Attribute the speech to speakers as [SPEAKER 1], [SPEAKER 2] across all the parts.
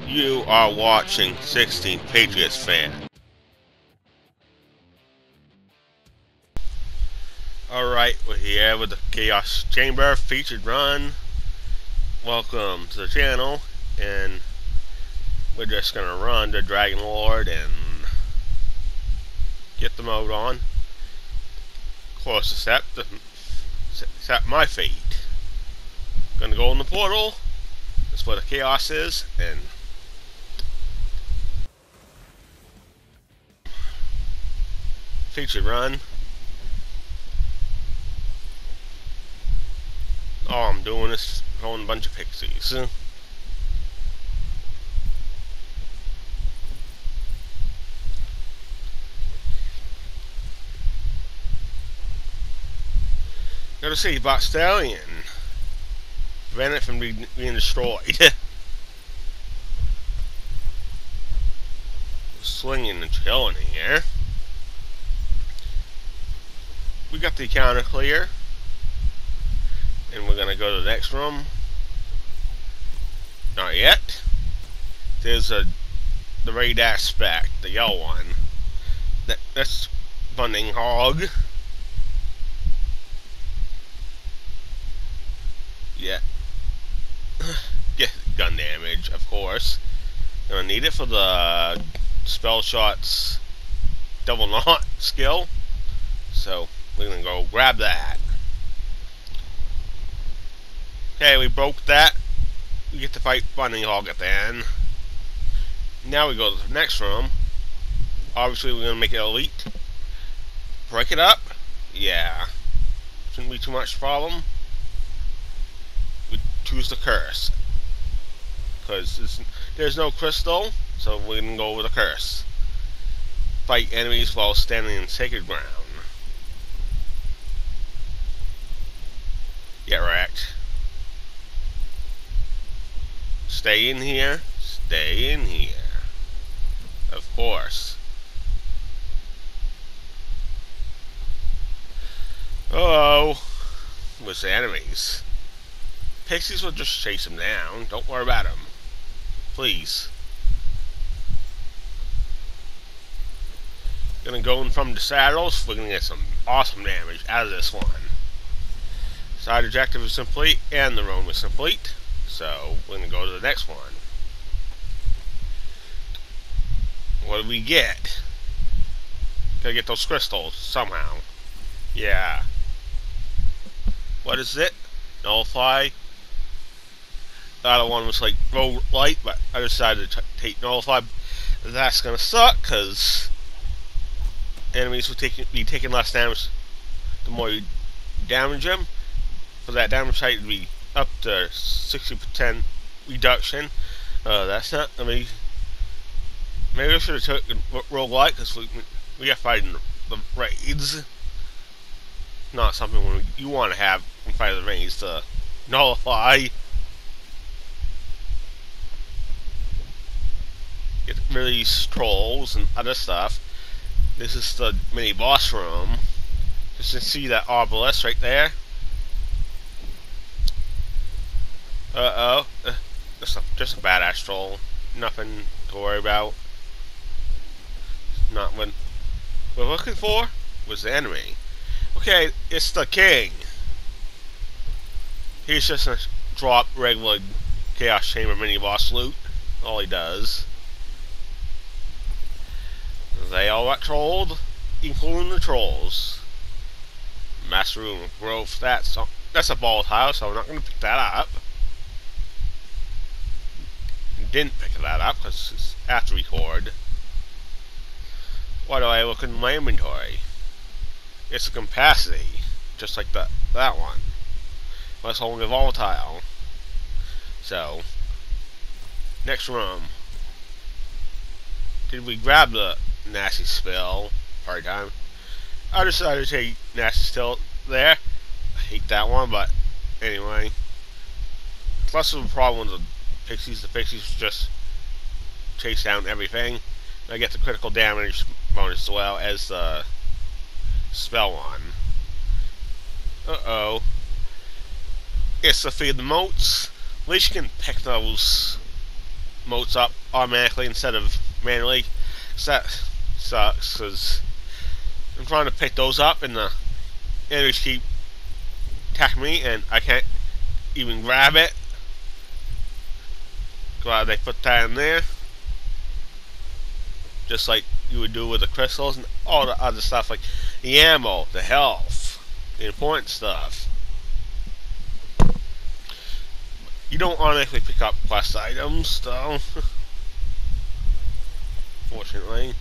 [SPEAKER 1] You are watching 16 Patriots Fan. Alright, we're here with the Chaos Chamber featured run. Welcome to the channel, and we're just gonna run the Dragon Lord and get the mode on. Of course, accept my fate. Gonna go in the portal. That's where the chaos is, and featured run. All I'm doing is throwing a bunch of pixies. Go to see Bot Stallion. Prevent it from being destroyed. Swinging and chilling here. We got the counter clear. And we're gonna go to the next room. Not yet. There's the raid aspect, the yellow one. That's Bunning Hog. Yeah. Get gun damage, of course. Gonna need it for the spell shots double knot skill. So we're gonna go grab that. Okay, we broke that. We get to fight Bunny Hog at the end. Now we go to the next room. Obviously, we're gonna make it elite. Break it up. Yeah, shouldn't be too much problem. We choose the curse because there's no crystal, so we're gonna go with a curse. Fight enemies while standing in sacred ground. Get wrecked. Stay in here. Stay in here. Of course. Uh-oh. With the enemies. Pixies will just chase them down. Don't worry about them. Please. Gonna go in from the saddles. We're gonna get some awesome damage out of this one. Side objective is complete, and the roam is complete. So, we're going to go to the next one. What do we get? Gotta get those crystals, somehow. Yeah. What is it? Nullify. The other one was like roll light, but I decided to take Nullify. That's going to suck, because enemies will be taking less damage the more you damage them. For that damage height to be up to 60% reduction. That's not. I mean, maybe I should have taken roguelike because we are fighting the raids. Not something you want to have in fight the raids to nullify. Get rid of these trolls and other stuff. This is the mini boss room. Just to see that obelisk right there. Uh-oh. Just a badass troll. Nothing to worry about. Not what we're looking for was the enemy. Okay, it's the king. He's just gonna drop regular Chaos Chamber mini boss loot. All he does. They all got trolled, including the trolls. Master Room of Growth. That's a ball tile, so I'm not gonna pick that up. Didn't pick that up because it's after record. Why do I look in my inventory? It's a capacity, just like that one. But it's only volatile. So, next room. Did we grab the nasty spell? Part time. I decided to take nasty still there. I hate that one, but anyway. Plus of the problem with the pixies just chase down everything. I get the critical damage bonus as well as the spell one. Uh-oh. It's the feed the moats. At least you can pick those motes up automatically instead of manually. So that sucks, because I'm trying to pick those up and the enemies keep attacking me and I can't even grab it. Glad they put that in there. Just like you would do with the crystals and all the other stuff, like the ammo, the health, the important stuff. You don't automatically pick up quest items, though. Fortunately.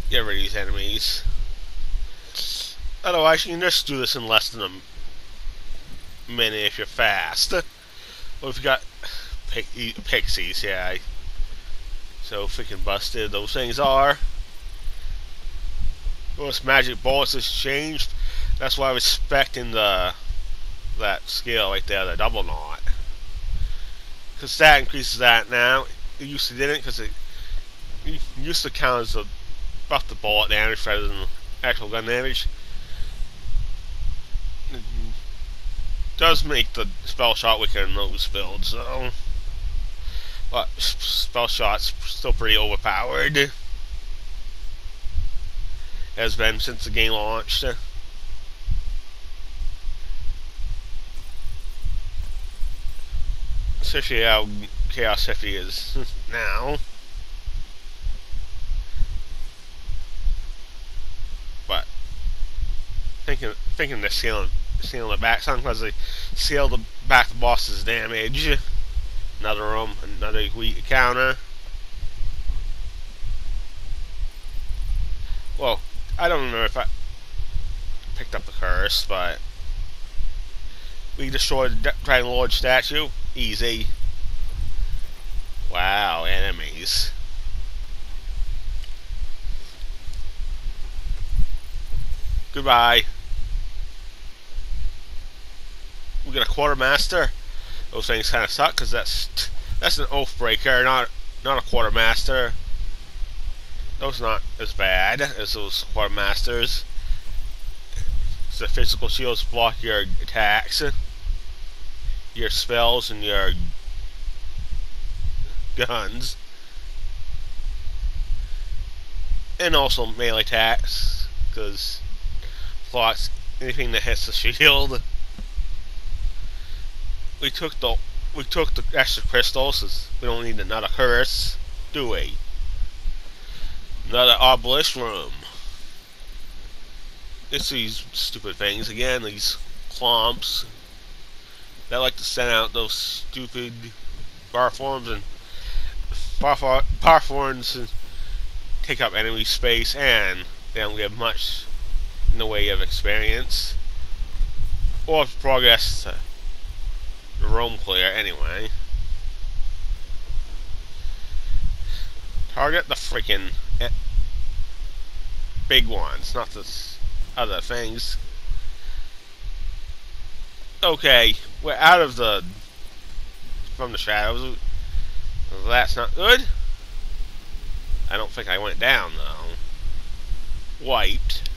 [SPEAKER 1] Get rid of these enemies. Otherwise, you can just do this in less than a minute if you're fast. Well, if you got pixies, yeah. So freaking busted those things are. Those magic bullets has changed. That's why I was expecting that skill right there, the double knot. Because that increases that now. It used to didn't, because it used to count as buff the bullet damage rather than actual gun damage. It does make the spell shot weaker in those builds, so. But spell shot's still pretty overpowered. Has been since the game launched. Especially how Chaos 50 is now. But thinking they're scaling it back some, because they scaled back the boss's damage. Another weak counter. Well, I don't remember if I picked up the curse, but we destroyed the Dragon Lord statue. Easy. Wow, enemies. Goodbye. We got a quartermaster. Those things kind of suck, because that's an oath breaker, not a quartermaster. Those not as bad as those quartermasters. The physical shields block your attacks, your spells, and your guns, and also melee attacks, because blocks anything that hits the shield. We took the extra crystals, 'cause we don't need another curse, do we? Another obelisk room. It's these stupid things again, these clumps that like to send out those stupid bar forms, and bar forms and take up enemy space, and they don't give much in the way of experience or progress to the roam clear anyway. Target the freaking big ones, not the other things. Okay, we're out of from the shadows. That's not good. I don't think I went down though. Wiped.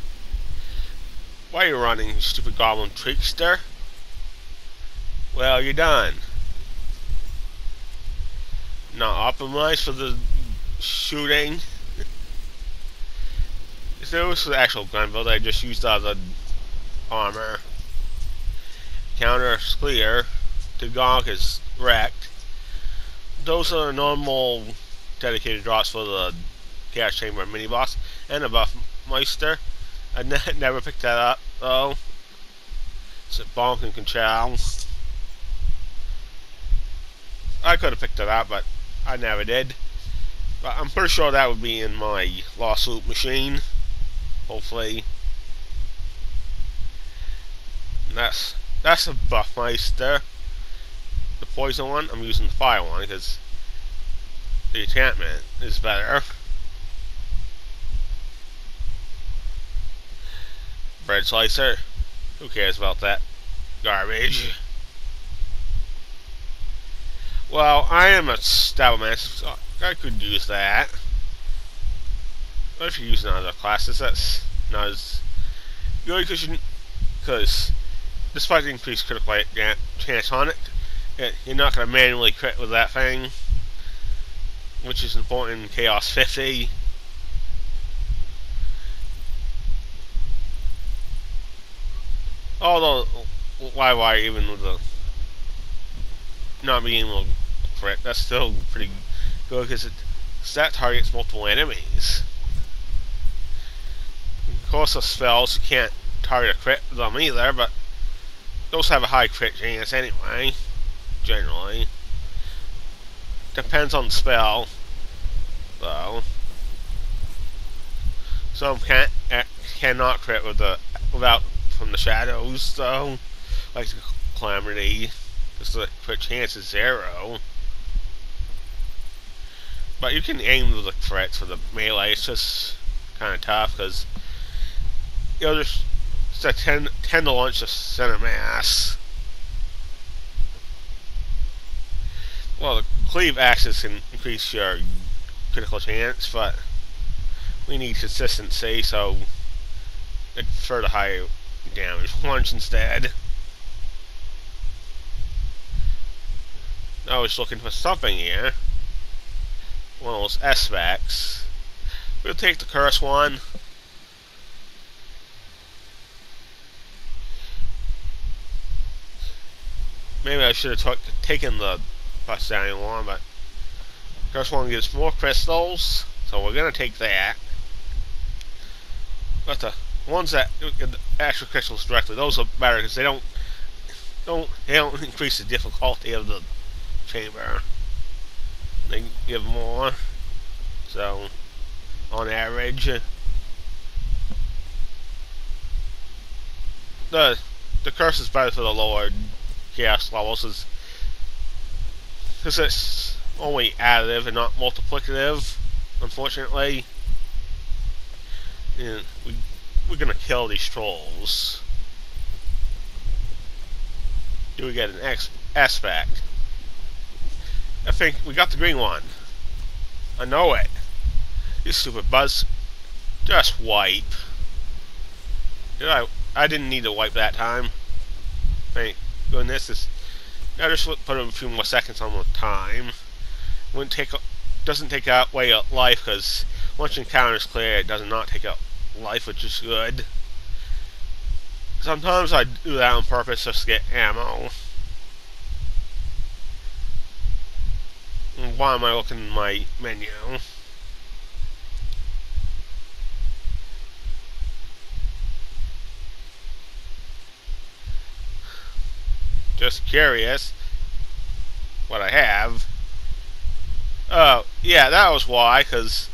[SPEAKER 1] Why are you running, you stupid goblin trickster? Well, you're done. Not optimized for the shooting. If there was the actual gun build, I just used all the armor. Counter is clear. The gonk is wrecked. Those are normal dedicated drops for the Chaos Chamber mini boss and the Buff Meister. I never picked that up though. It's a bonk and control. I could have picked it up, but I never did. But I'm pretty sure that would be in my Lost Loot machine. Hopefully. And that's a Buffmeister. The poison one, I'm using the fire one because the enchantment is better. Bread slicer. Who cares about that garbage? Well, I am a stab master, so I could use that. But if you're using other classes, that's not as good, because despite the increased critical chance on it, You're not going to manually crit with that thing, which is important in Chaos 50. Although, why even with the not being able to crit, that's still pretty good because that targets multiple enemies. Of course, the spells you can't target a crit with them either, but those have a high crit chance anyway. Generally, depends on the spell, though. Some cannot crit without from the shadows, though, like the Calamity. Just the crit chance is 0. But you can aim the crits for the melee. It's just kind of tough because you'll just tend to launch the center mass. Well, the cleave axis can increase your critical chance, but we need consistency, so I prefer the higher damage launch instead. I was looking for something here. One of those S-Vacs. We'll take the curse one. Maybe I should have taken the Bustanian one, but curse one gives more crystals, so we're gonna take that. But the ones that get actual crystals directly, those are better because they don't increase the difficulty of the chamber. They give more, so on average, the curse is better for the lower chaos levels, because it's only additive and not multiplicative. Unfortunately, and we're gonna kill these trolls. Do we get an aspect? I think we got the green one. I know it. You stupid buzz. Just wipe. I didn't need to wipe that time. Thank goodness. I just put a few more seconds on the time. Doesn't take away a life because once your encounter is clear, it does not take out life, which is good. Sometimes I do that on purpose just to get ammo. Why am I looking in my menu? Just curious what I have. Oh, yeah, that was why, because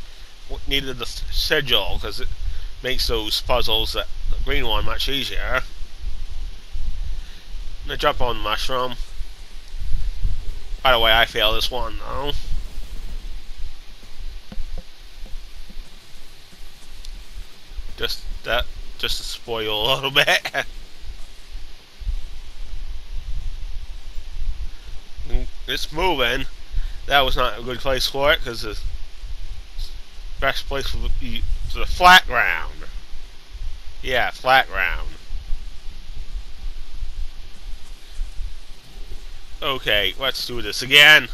[SPEAKER 1] needed the sigil, because it makes those puzzles, the green one, much easier. I'm gonna jump on the mushroom. By the way, I failed this one, though. Just to spoil a little bit. It's moving. That was not a good place for it, because the best place would be the flat ground. Yeah, flat ground. Okay, let's do this again.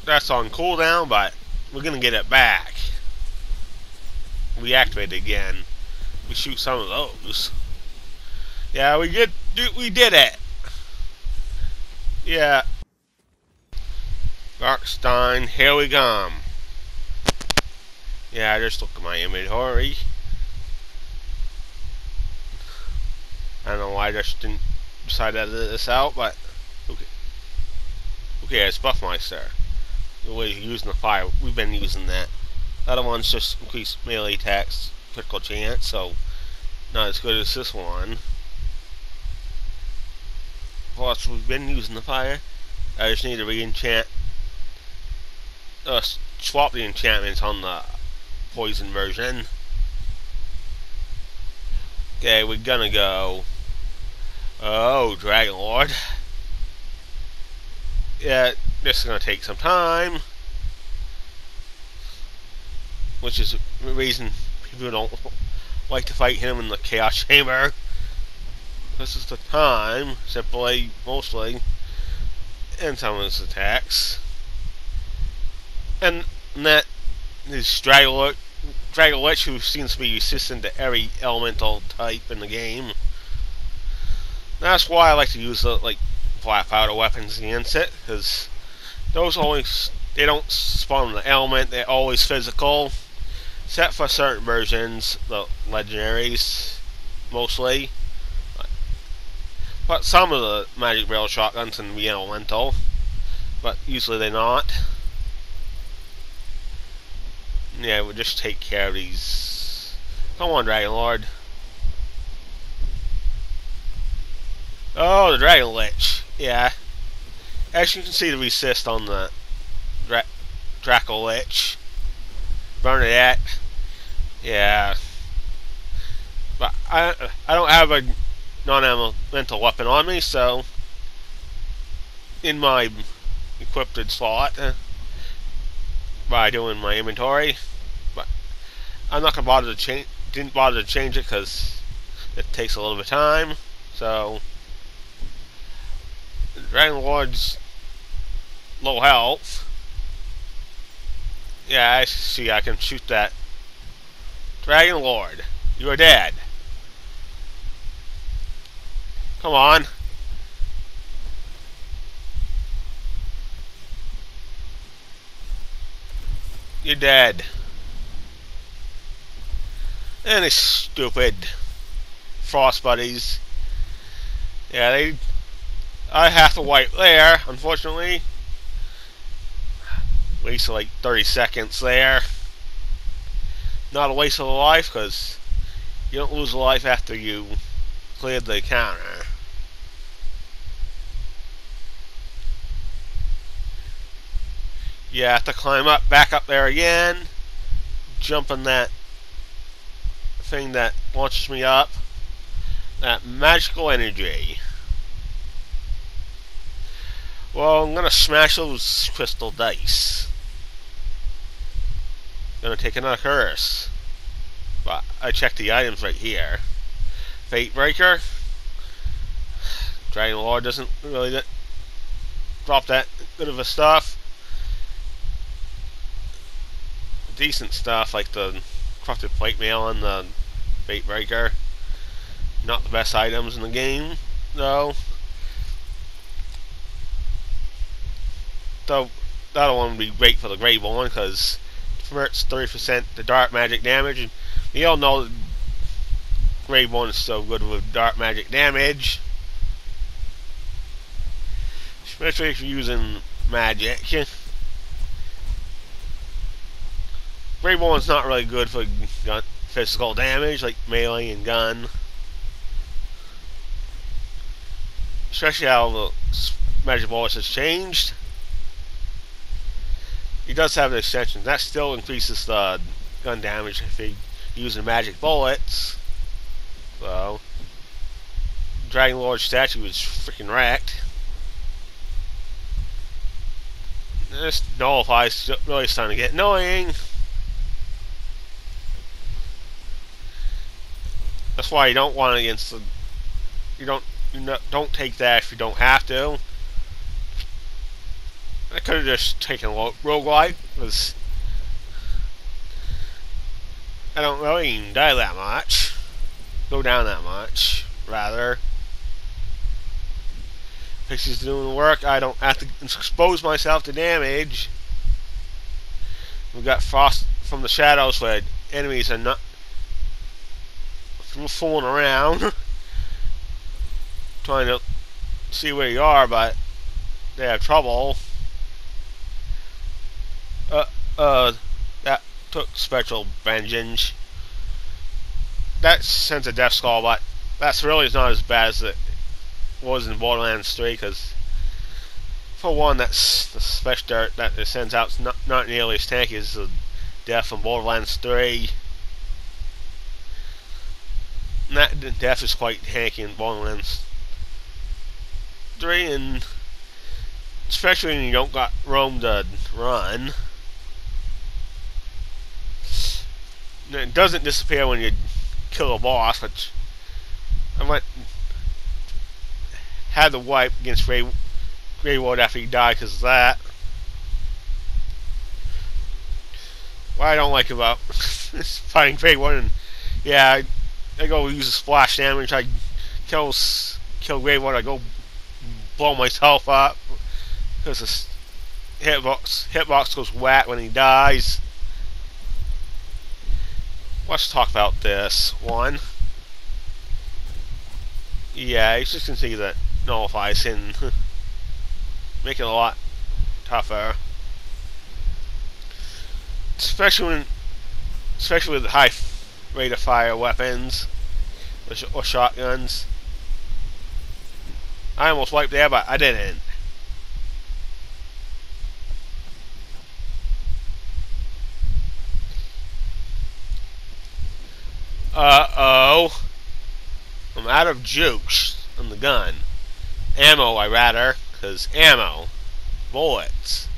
[SPEAKER 1] That's on cooldown, but we're gonna get it back. We activate it again. We shoot some of those. Yeah, we did it. Yeah. Darkstein, here we come. Yeah, I just looked at my inventory. I don't know why I just didn't decide to edit this out, but okay. Okay, it's Buffmeister. We're using the fire. We've been using that. The other one's just increased melee attacks, critical chance, so not as good as this one. Plus, we've been using the fire. I just need to re-enchant. Swap the enchantments on the poison version. Okay, we're gonna go. Oh, Dragon Lord. Yeah, this is gonna take some time. Which is the reason people don't like to fight him in the Chaos Chamber. This is the time, simply, mostly, and some of his attacks. And that is Dragolich, who seems to be resistant to every elemental type in the game. That's why I like to use the black powder weapons against it, because those always, they don't spawn the element, they're always physical, except for certain versions, the legendaries mostly. But some of the magic rail shotguns can be elemental, but usually they're not. Yeah, we'll just take care of these. Come on, Dragon Lord. Oh, the Dragon Lich. Yeah. As you can see, the resist on the Draco Lich. Bernadette. Yeah. But I don't have a non-elemental weapon on me, so in my equipped slot by doing my inventory. But I'm not gonna bother to change. Didn't bother to change it because it takes a little bit of time. So Dragon Lord's low health. Yeah, I see. I can shoot that. Dragon Lord, you are dead. Come on. You're dead. And it's stupid frost buddies. Yeah, I have to wipe there, unfortunately. Waste of like 30 seconds there. Not a waste of a life, because you don't lose a life after you cleared the counter. You have to climb up, back up there again, jump on that thing that launches me up. That magical energy. Well, I'm gonna smash those crystal dice. Gonna take another curse. But I checked the items right here. Fate Breaker. Dragon Lord doesn't really drop that good of a stuff. Decent stuff like the Crafted Plate Mail and the Fate Breaker. Not the best items in the game, though. Though that'll one be great for the Grey one because it converts 30% to dark magic damage, and we all know that Grey one is so good with dark magic damage, especially if you're using magic. Grey one's not really good for physical damage like melee and gun, especially how the magic bullets has changed. He does have an extension. That still increases the gun damage if you're using magic bullets. So, Dragon Lord statue is freaking wrecked. This nullifies really starting to get annoying. That's why you don't want it against the. Don't take that if you don't have to. I could have just taken roguelike, because I don't really even die that much. Go down that much, rather. Pixie's doing the work, I don't have to expose myself to damage. We've got Frost from the Shadows where enemies are not fooling around. Trying to see where you are, but they have trouble. That took special vengeance. That sends a death skull, but that's really not as bad as it was in Borderlands 3, because for one, that's the special dirt that it sends out is not nearly as tanky as the death from Borderlands 3. And that death is quite tanky in Borderlands 3, and especially when you don't got room to run. It doesn't disappear when you kill a boss, but I went had to wipe against Grey Ward after he died because of that. What I don't like about fighting Grey Ward, and yeah, I go use a splash damage. I kill Grey Ward. I go blow myself up because the hitbox goes whack when he dies. Let's talk about this one. Yeah, you just can see that nullifies him, make it a lot tougher. Especially with the high rate of fire weapons or shotguns. I almost wiped there, but I didn't. Uh-oh. I'm out of juice on the gun. Ammo, I rather, because ammo. Bullets.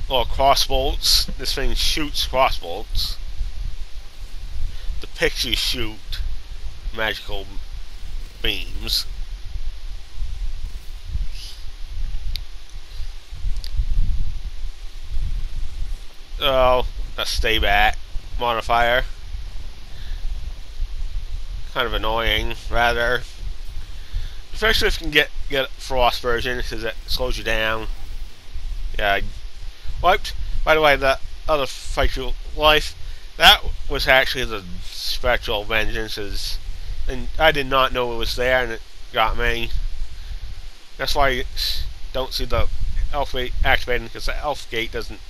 [SPEAKER 1] Or crossbolts. This thing shoots crossbolts. The pixies shoot magical beams. Oh, a stay back modifier. Kind of annoying, rather. Especially if you can get Frost version, because it slows you down. Yeah, I wiped. By the way, the other Fight Your Life, that was actually the Spectral Vengeance, and I did not know it was there, and it got me. That's why you don't see the elf gate activating, because the elf gate doesn't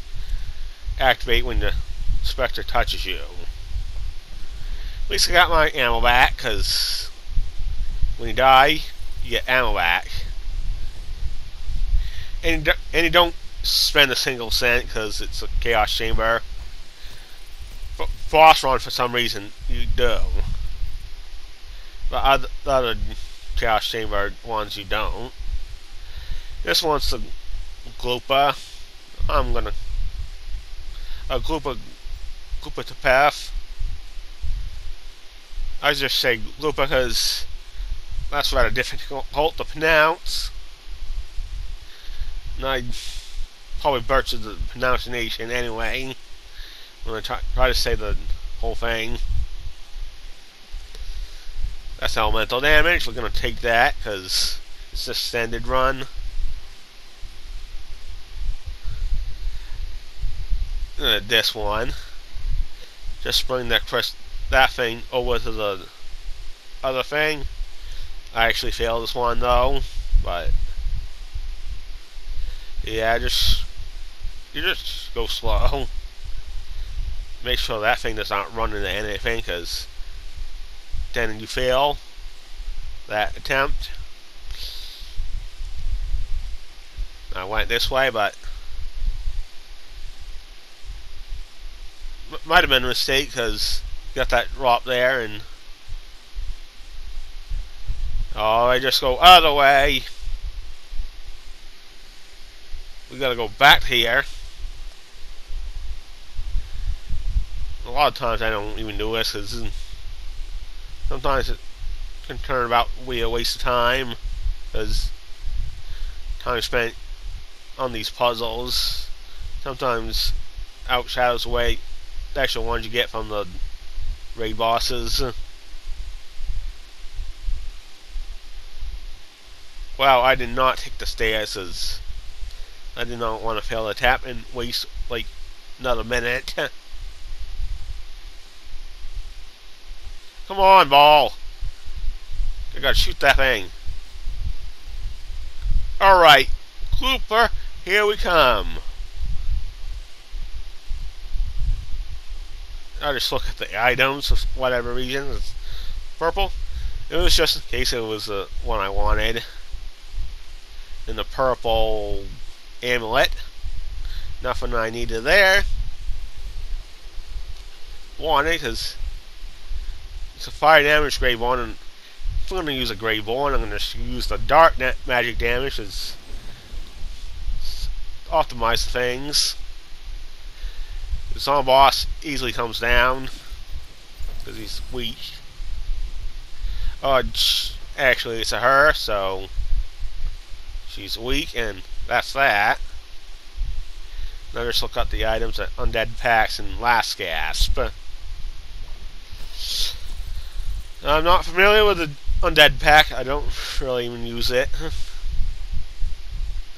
[SPEAKER 1] activate when the Spectre touches you. At least I got my ammo back, because when you die, you get ammo back. And you don't spend a single cent, because it's a Chaos Chamber. Boss Run, for some reason, you do. But the other Chaos Chamber ones, you don't. This one's the Gloopa. I'm gonna... a Gloopa to Path. I just say Gloopa because that's rather difficult to pronounce. And I probably butchered the pronunciation anyway when I try to say the whole thing. That's elemental damage. We're going to take that because it's a standard run. This one. Just bring that thing over to the other thing. I actually failed this one though, but yeah, you just go slow. Make sure that thing does not run into anything, because then you fail that attempt. I went this way, but might have been a mistake, because got that drop there, and oh, I just go out of the way. We gotta go back here. A lot of times I don't even do this, because sometimes it can turn about be a waste of time, because time spent on these puzzles sometimes outshadows away the actual ones you get from the raid bosses. Wow, I did not take the stairs, as I did not want to fail the tap and waste like another minute. Come on, ball! I gotta shoot that thing. Alright, Cooper, here we come. I just look at the items for whatever reason. It's purple. It was just in case it was the one I wanted. And the purple amulet. Nothing I needed there. Wanted, because it's a fire damage grade 1, and if I'm going to use a grade 1, I'm going to use the dark magic damage to optimize things. The zombie boss easily comes down. because he's weak. Oh, actually, it's a her, so she's weak, and that's that. Now just look at the items at Undead Packs and Last Gasp. I'm not familiar with the Undead Pack. I don't really even use it.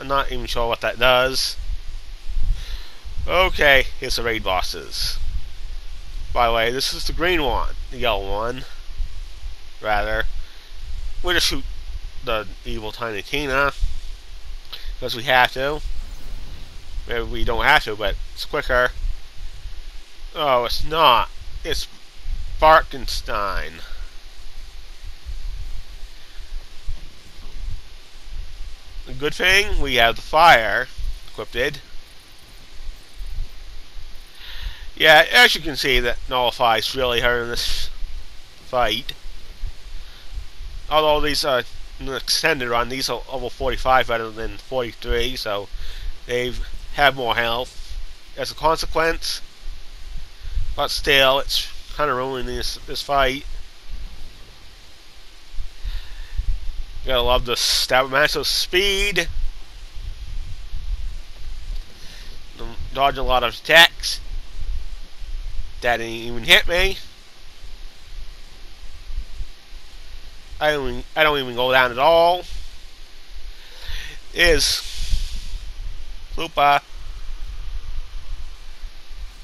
[SPEAKER 1] I'm not even sure what that does. Okay, here's the raid bosses. By the way, this is the green one, the yellow one, rather. We're gonna shoot the evil Tiny Tina, because we have to. Maybe we don't have to, but it's quicker. Oh, it's not. It's Barkenstein. The good thing, we have the fire equipped. Yeah, as you can see, that Nullify's really hurting this fight. Although these are in the extended run, these are level 45 rather than 43, so they have more health as a consequence. But still, it's kind of ruining this fight. You gotta love the stab massive speed. Dodging a lot of attacks. That didn't even hit me. I don't even go down at all. Is Looper.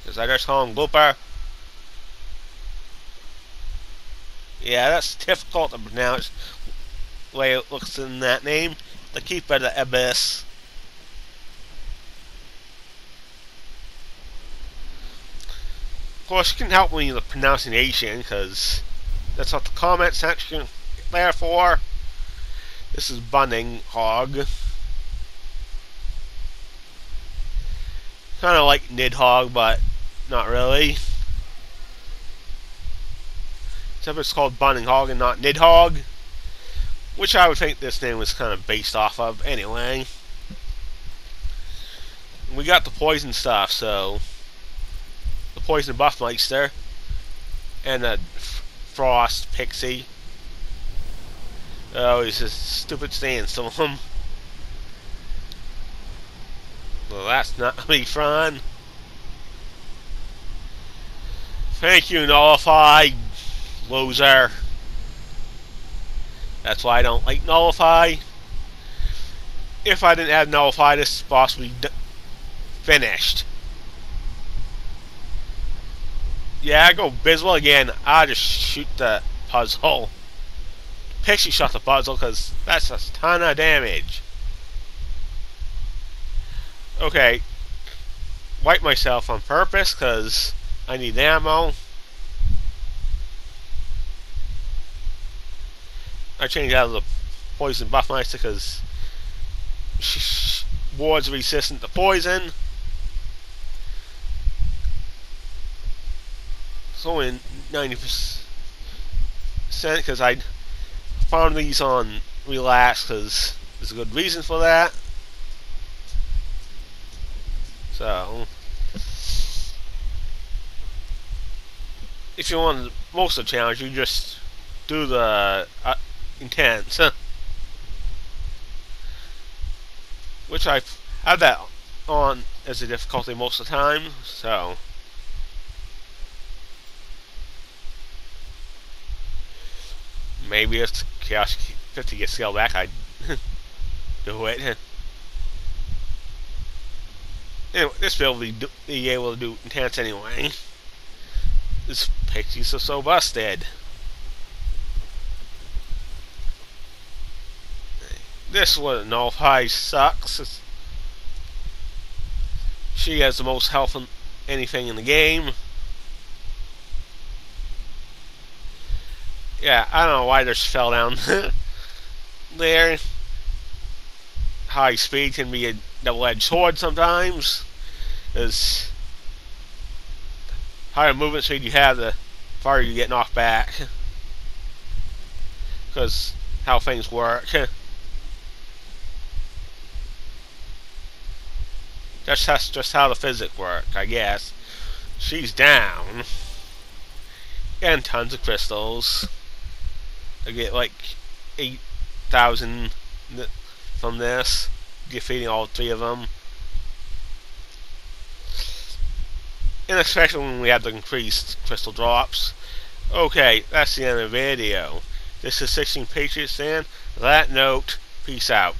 [SPEAKER 1] Because I just call him Looper. Yeah, that's difficult to pronounce the way it looks in that name. The Keeper of the Abyss. Of course, you can help me with the pronunciation, because that's what the comment section is there for. This is Bunning Hog. Kind of like Nidhogg, but not really. Except it's called Bunning Hog and not Nidhogg, which I would think this name was kind of based off of anyway. We got the poison stuff, so the poison Buffmeister and the frost pixie. Oh, he's just stupid sandstorm. Well, that's not gonna be fun. Thank you, Nullify, loser. That's why I don't like Nullify. If I didn't have Nullify, this boss would be finished. Yeah, I go Biswell again. I just shoot the puzzle. Pixie shot the puzzle because that's a ton of damage. Okay, wipe myself on purpose because I need ammo. I changed out of the poison Buffmeister because wards resistant to poison. It's only 90% because I found these on Relax because there's a good reason for that. So, if you want most of the challenge, you just do the intense, which I have that on as a difficulty most of the time. So, maybe if Chaos 50 gets scaled back, I'd do it. Anyway, this build will be able to do intense anyway. This Pixies are so busted. This one, Nullify, sucks. She has the most health on anything in the game. Yeah, I don't know why this fell down there. High speed can be a double-edged sword sometimes. Because higher movement speed you have, the farther you get knocked back. Because how things work. That's just how the physics work, I guess. She's down. and tons of crystals. I get like 8,000 from this, defeating all 3 of them. And especially when we have the increased crystal drops. Okay, that's the end of the video. This is 16 Patriots, and on that note, peace out.